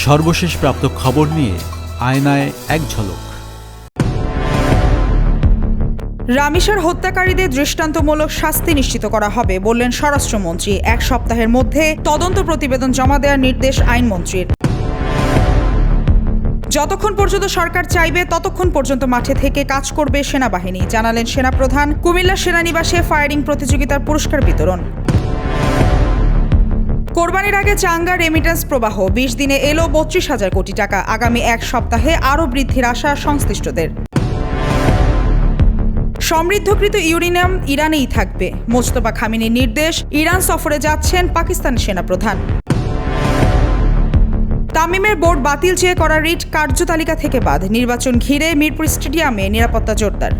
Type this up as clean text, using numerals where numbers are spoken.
সর্বশেষ প্রাপ্ত খবর নিয়ে আয়নায় এক ঝলক। রামিসার হত্যাকারীদের দৃষ্টান্তমূলক শাস্তি নিশ্চিত করা হবে বললেন স্বরাষ্ট্রমন্ত্রী। 1 সপ্তাহের মধ্যে তদন্ত প্রতিবেদন জমা দেওয়ার নির্দেশ আইনমন্ত্রীর। যতক্ষণ পর্যন্ত সরকার চাইবে ততক্ষণ পর্যন্ত মাঠে থেকে কাজ করবে সেনাবাহিনী, জানালেন সেনাপ্রধান। কুমিল্লা সেনানিবাসে ফায়ারিং প্রতিযোগিতার পুরস্কার বিতরণ। কোরবানির আগে চাঙ্গা রেমিটেন্স প্রবাহ 20 দিনে এলো 32,000 কোটি টাকা। আগামী 1 সপ্তাহে আরও বৃদ্ধির আশা সংশ্লিষ্টদের। সমৃদ্ধকৃত ইউরেনিয়াম ইরানেই থাকবে, মোস্তফা খামেনির নির্দেশ। ইরান সফরে যাচ্ছেন পাকিস্তান সেনাপ্রধান। তামিমের বোর্ড বাতিল চেয়ে করা রিট কার্যতালিকা থেকে বাদ। নির্বাচন ঘিরে মিরপুর স্টেডিয়ামে নিরাপত্তা জোরদার।